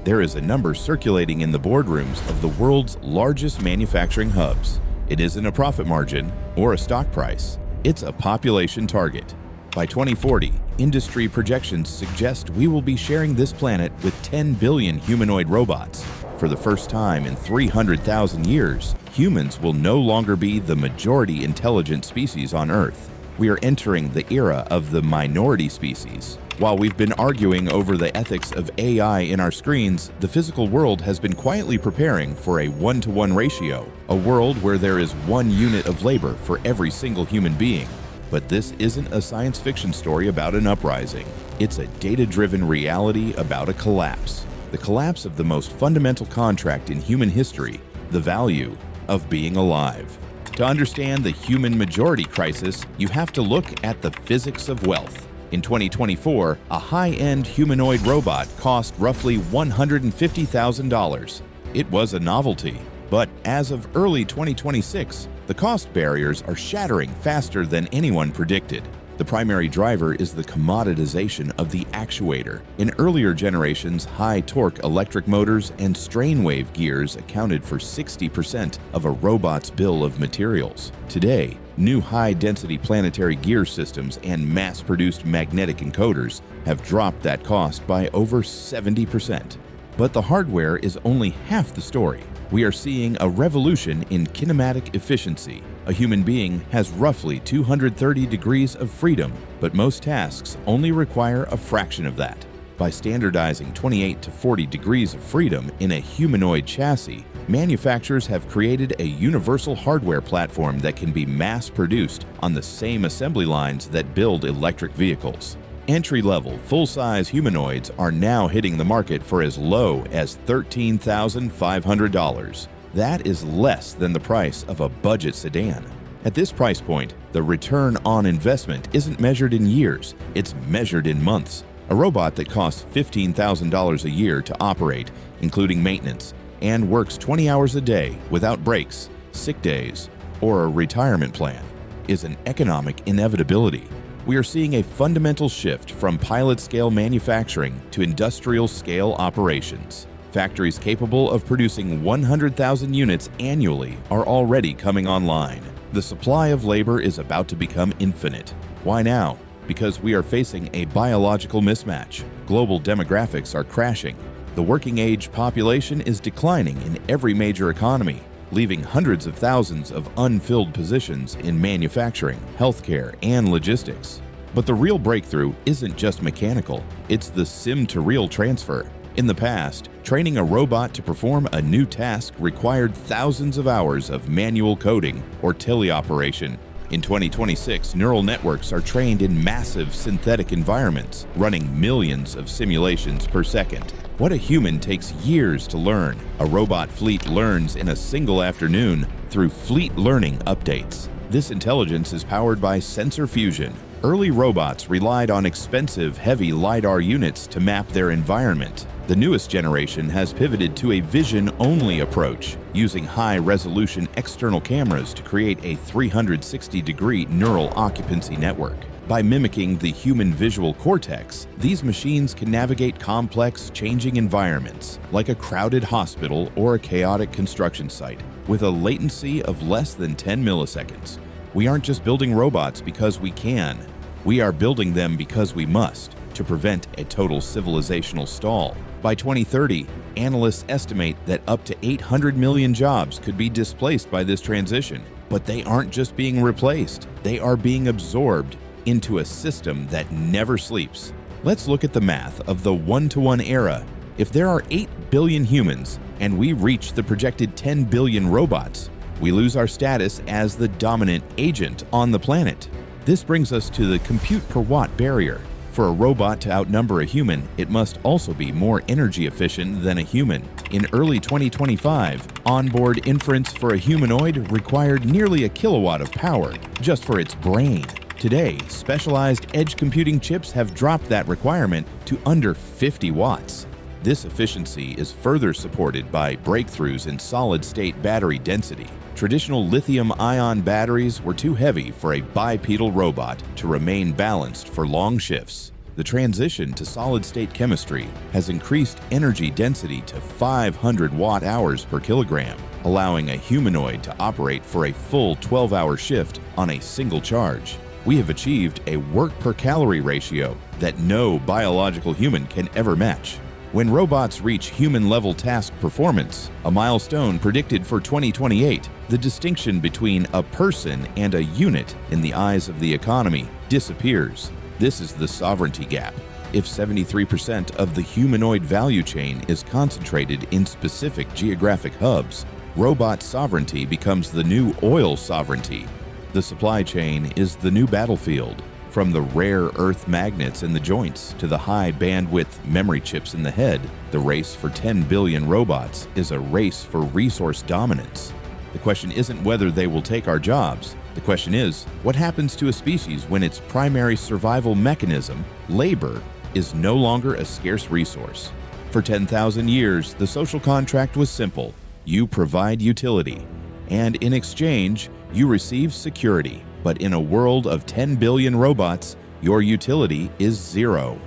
There is a number circulating in the boardrooms of the world's largest manufacturing hubs. It isn't a profit margin or a stock price. It's a population target. By 2040, industry projections suggest we will be sharing this planet with 10 billion humanoid robots. For the first time in 300,000 years, humans will no longer be the majority intelligent species on Earth. We are entering the era of the minority species. While we've been arguing over the ethics of AI in our screens, the physical world has been quietly preparing for a 1-to-1 ratio, a world where there is 1 unit of labor for every single human being. But this isn't a science fiction story about an uprising. It's a data-driven reality about a collapse. The collapse of the most fundamental contract in human history, the value of being alive. To understand the human majority crisis, you have to look at the physics of wealth. In 2024, a high-end humanoid robot cost roughly $150,000. It was a novelty, but as of early 2026, the cost barriers are shattering faster than anyone predicted. The primary driver is the commoditization of the actuator. In earlier generations, high-torque electric motors and strain-wave gears accounted for 60% of a robot's bill of materials. Today, new high-density planetary gear systems and mass-produced magnetic encoders have dropped that cost by over 70%. But the hardware is only half the story. We are seeing a revolution in kinematic efficiency. A human being has roughly 230 degrees of freedom, but most tasks only require a fraction of that. By standardizing 28 to 40 degrees of freedom in a humanoid chassis, manufacturers have created a universal hardware platform that can be mass-produced on the same assembly lines that build electric vehicles. Entry-level, full-size humanoids are now hitting the market for as low as $13,500. That is less than the price of a budget sedan. At this price point, the return on investment isn't measured in years, it's measured in months. A robot that costs $15,000 a year to operate, including maintenance, and works 20 hours a day without breaks, sick days, or a retirement plan, is an economic inevitability. We are seeing a fundamental shift from pilot-scale manufacturing to industrial-scale operations. Factories capable of producing 100,000 units annually are already coming online. The supply of labor is about to become infinite. Why now? Because we are facing a biological mismatch. Global demographics are crashing. The working-age population is declining in every major economy, leaving hundreds of thousands of unfilled positions in manufacturing, healthcare, and logistics. But the real breakthrough isn't just mechanical, it's the sim-to-real transfer. In the past, training a robot to perform a new task required thousands of hours of manual coding or teleoperation. In 2026, neural networks are trained in massive synthetic environments, running millions of simulations per second. What a human takes years to learn, a robot fleet learns in a single afternoon through fleet learning updates. This intelligence is powered by sensor fusion. Early robots relied on expensive, heavy LiDAR units to map their environment. The newest generation has pivoted to a vision-only approach, using high-resolution external cameras to create a 360-degree neural occupancy network. By mimicking the human visual cortex, these machines can navigate complex, changing environments, like a crowded hospital or a chaotic construction site, with a latency of less than 10 milliseconds. We aren't just building robots because we can. We are building them because we must, to prevent a total civilizational stall. By 2030, analysts estimate that up to 800 million jobs could be displaced by this transition. But they aren't just being replaced, they are being absorbed into a system that never sleeps. Let's look at the math of the 1-to-1 era. If there are 8 billion humans and we reach the projected 10 billion robots, we lose our status as the dominant agent on the planet. This brings us to the compute per watt barrier. For a robot to outnumber a human, it must also be more energy efficient than a human. In early 2025, onboard inference for a humanoid required nearly a kilowatt of power just for its brain. Today, specialized edge computing chips have dropped that requirement to under 50 watts. This efficiency is further supported by breakthroughs in solid-state battery density. Traditional lithium-ion batteries were too heavy for a bipedal robot to remain balanced for long shifts. The transition to solid-state chemistry has increased energy density to 500 watt-hours per kilogram, allowing a humanoid to operate for a full 12-hour shift on a single charge. We have achieved a work-per-calorie ratio that no biological human can ever match. When robots reach human-level task performance, a milestone predicted for 2028, the distinction between a person and a unit in the eyes of the economy disappears. This is the sovereignty gap. If 73% of the humanoid value chain is concentrated in specific geographic hubs, robot sovereignty becomes the new oil sovereignty. The supply chain is the new battlefield. From the rare earth magnets in the joints to the high bandwidth memory chips in the head, the race for 10 billion robots is a race for resource dominance. The question isn't whether they will take our jobs. The question is, what happens to a species when its primary survival mechanism, labor, is no longer a scarce resource? For 10,000 years, the social contract was simple. You provide utility, and in exchange, you receive security. But in a world of 10 billion robots, your utility is zero.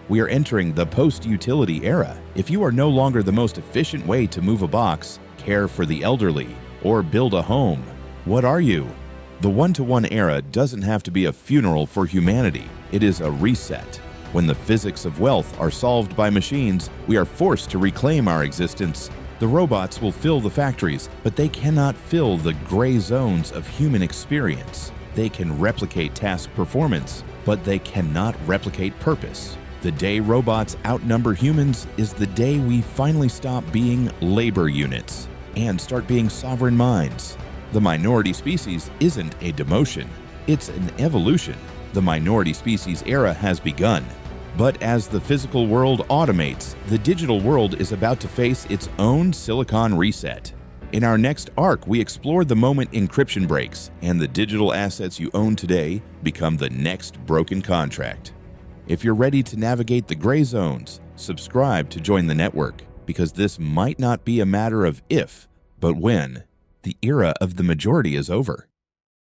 We are entering the post-utility era. If you are no longer the most efficient way to move a box, care for the elderly, or build a home, what are you? The one-to-one era doesn't have to be a funeral for humanity. It is a reset. When the physics of wealth are solved by machines, we are forced to reclaim our existence. The robots will fill the factories, but they cannot fill the gray zones of human experience. They can replicate task performance, but they cannot replicate purpose. The day robots outnumber humans is the day we finally stop being labor units and start being sovereign minds. The minority species isn't a demotion, it's an evolution. The minority species era has begun. But as the physical world automates, the digital world is about to face its own silicon reset. In our next arc, we explore the moment encryption breaks and the digital assets you own today become the next broken contract. If you're ready to navigate the gray zones, subscribe to join the network, because this might not be a matter of if, but when. The era of the majority is over.